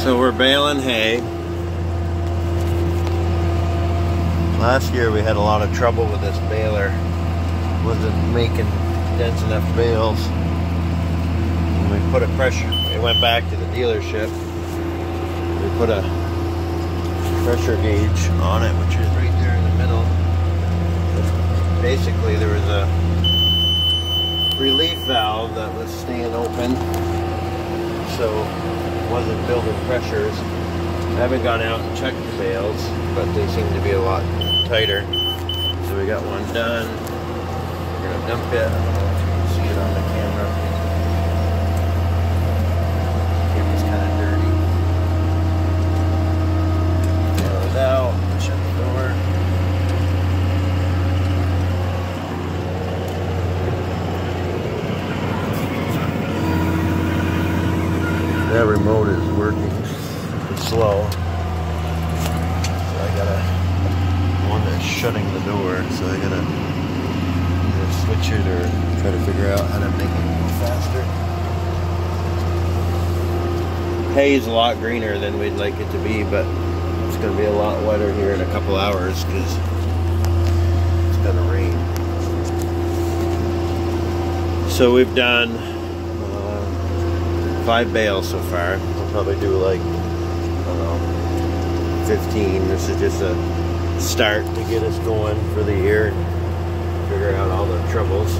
So we're baling hay. Last year we had a lot of trouble with this baler. Wasn't making dense enough bales. And we put a pressure, we went back to the dealership. We put a pressure gauge on it, which is right there in the middle. Basically there was a relief valve that was staying open, so it wasn't building pressures. I haven't gone out and checked the bales, but they seem to be a lot tighter. So we got one done. We're gonna dump it. I don't know if you can see it on the camera. The camera's kind of dirty. Nail it out. Shut the door. That remote is working slow. So I gotta, one that's shutting the door, so I gotta either switch it or try to figure out how to make it go faster. Hay is a lot greener than we'd like it to be, but it's gonna be a lot wetter here in a couple hours because it's gonna rain. So we've done 5 bales so far. We'll probably do like, I don't know, 15. This is just a start to get us going for the year and figure out all the troubles.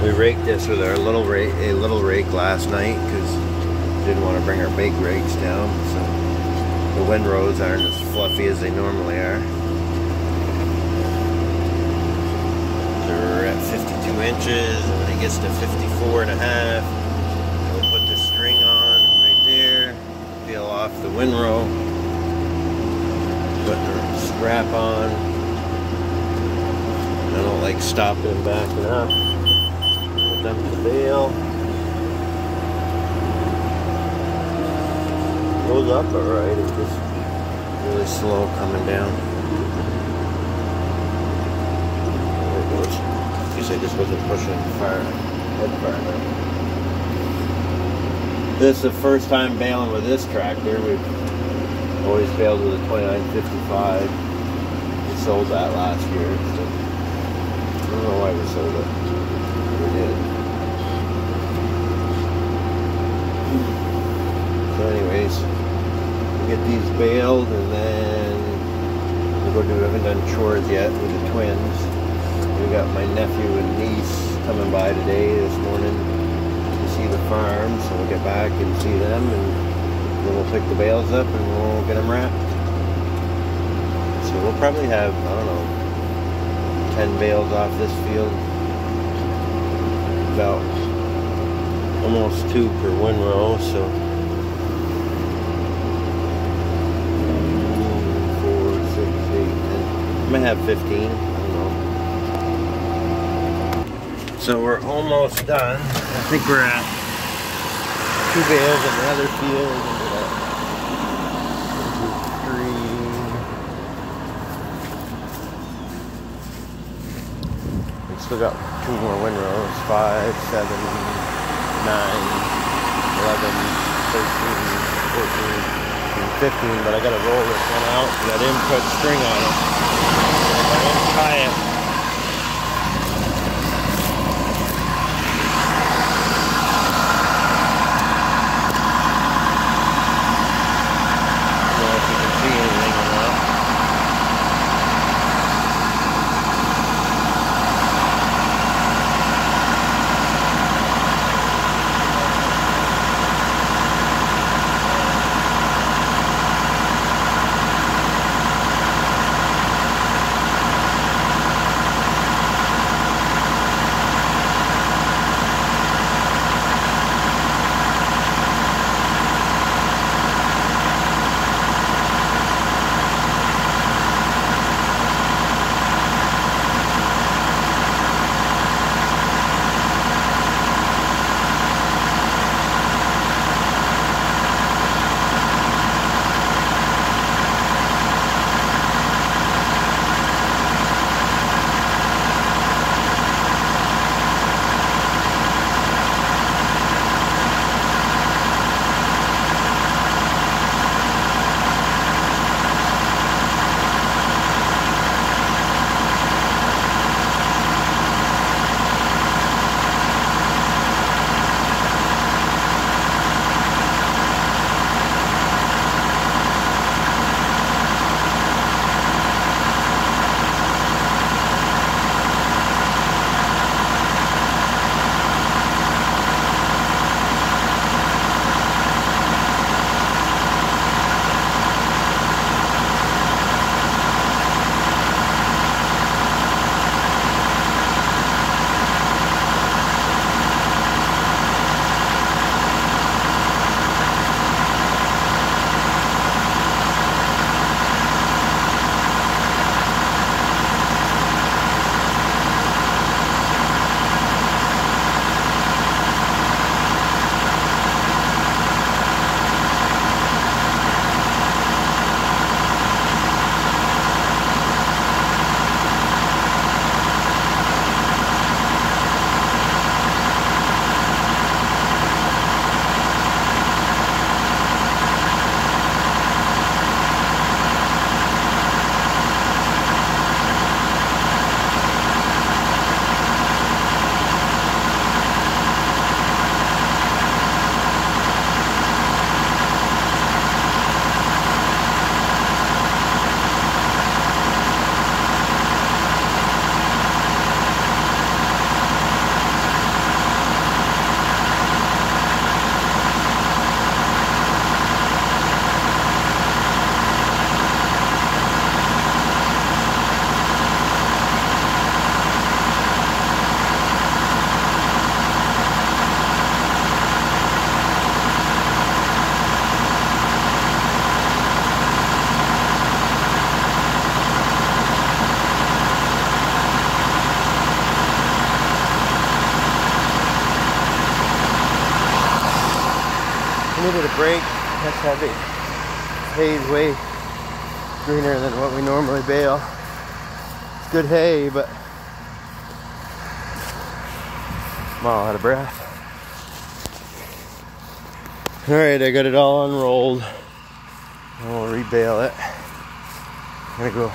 We raked this with our little rake last night because we didn't want to bring our big rakes down, so the windrows aren't as fluffy as they normally are. So we're at 52 inches, and when it gets to 54.5, we'll put the string on right there, peel off the windrow, put the strap on. I don't like stopping and backing up. We'll dump the bale. Goes up alright, it's just really slow coming down. There it goes. I guess I just wasn't pushing head far enough. This is the first time baling with this tractor. We've always baled with a 2955. We sold that last year. So I don't know why we sold it. We did. So anyways, we get these baled and then we haven't done chores yet with the twins. We got my nephew and niece coming by today, this morning, to see the farm. So we'll get back and see them, and then we'll pick the bales up and we'll get them wrapped. So we'll probably have, I don't know, 10 bales off this field. About almost 2 per windrow, so 4, 6, 8, 10. I might have 15. So we're almost done. I think we're at 2 bales in the other field. 1, 2, 3. We still got 2 more windrows. 5, 7, 9, 11, 13, 14, 15. But I gotta roll this one out because I didn't put string on it. If I don't tie it, needed a break. That's heavy. Hay's way greener than what we normally bale. It's good hay, but I'm all out of breath. Alright, I got it all unrolled. I'll rebale it. I'm gonna go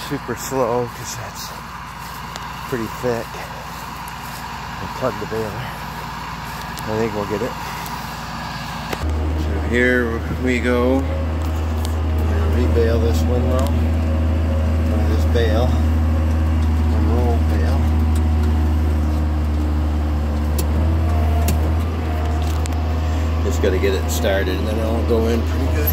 super slow because that's pretty thick. I'll plug the baler. I think we'll get it. So here we go. I'm gonna rebale this windrow with this bale. Unroll bale. Just got to get it started and then it'll go in pretty good.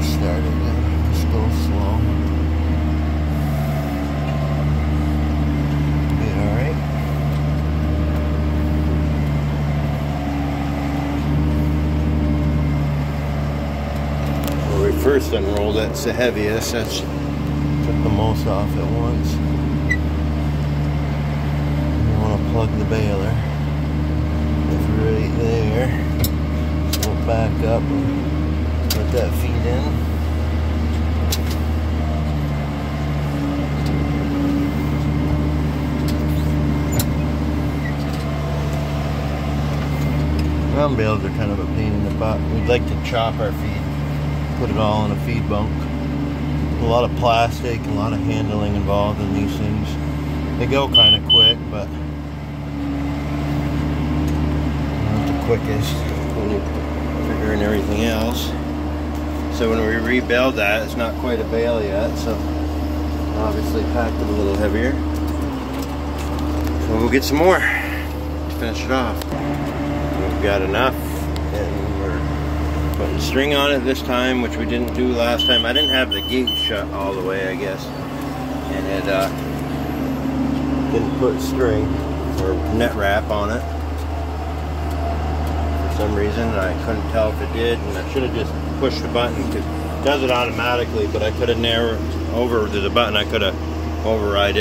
Started now. Just go slow. Did alright. When we first unrolled it, it's the heaviest. That's took the most off at once. You want to plug the baler. It's right there. So we'll back up and let that feed in. Round bales are kind of a pain in the butt. We'd like to chop our feed, put it all in a feed bunk. A lot of plastic, a lot of handling involved in these things. They go kind of quick, but not the quickest when you're figuring everything else. So when we rebale that, it's not quite a bale yet, so obviously packed it a little heavier. So we'll get some more to finish it off. We've got enough, and we're putting string on it this time, which we didn't do last time. I didn't have the gate shut all the way, I guess, and it didn't put string or net wrap on it for some reason. I couldn't tell if it did, and I should have just pushed the button because it does it automatically, but I could have narrowed over to the button. I could have overrode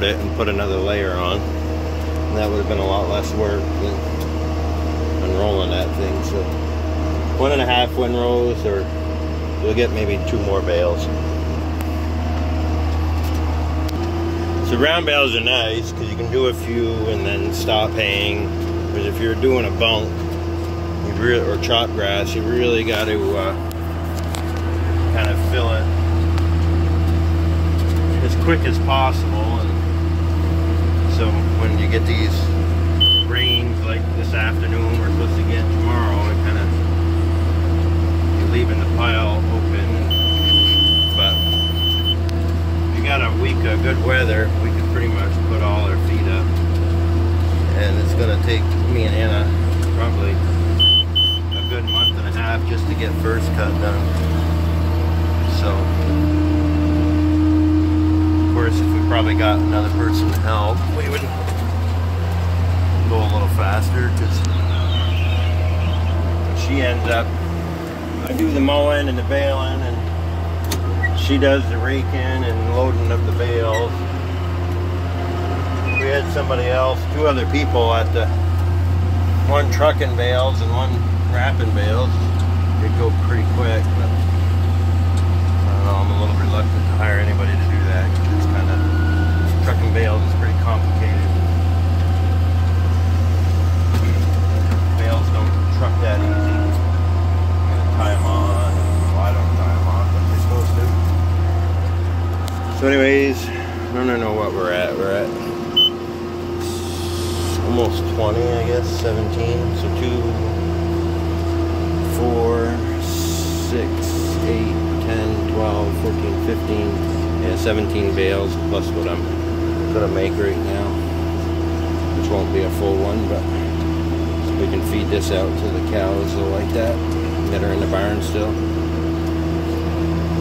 it and put another layer on, and that would have been a lot less work than unrolling that thing. So 1.5 windrows, or you'll get maybe 2 more bales. So round bales are nice because you can do a few and then stop haying. Because if you're doing a bunk or chop grass, you really got to kind of fill it as quick as possible. And so when you get these rains like this afternoon, we're supposed to get tomorrow, it kind of leaving the pile open. But if you got a week of good weather, we could pretty much put all our feet up, and it's going to take me and Anna probably a good month and a half just to get first cut done. So of course, if we probably got another person to help, we would go a little faster, because she ends up, I do the mowing and the baling, and she does the raking and loading of the bales. We had somebody else, 2 other people at the one trucking bales and one wrapping bales. It'd go pretty quick, but I don't know, I'm a little reluctant to hire anybody to do that, because it's kind of, trucking bales is pretty complicated. Bales don't truck that easy. Tie them on. Well, I don't tie them on, but they're supposed to. So anyways, I don't know what we're at. We're at almost 20, I guess, 17. So 2, 4, 6, 8, 10, 12, 14, 15, yeah, 17 bales plus what I'm gonna make right now, which won't be a full one, but we can feed this out to the cows like that are in the barn still.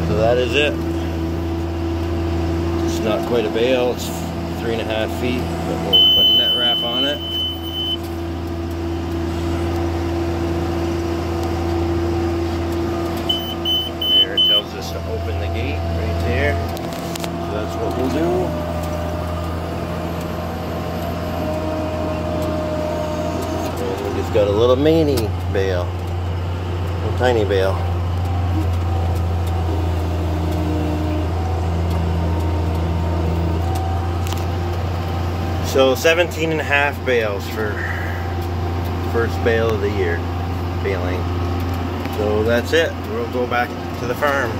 So that is it. It's not quite a bale, it's 3.5 feet, but we'll put net wrap on it. There, it tells us to open the gate. got a little mini bale, a little tiny bale. So 17.5 bales for first bale of the year, baling. So that's it. We'll go back to the farm.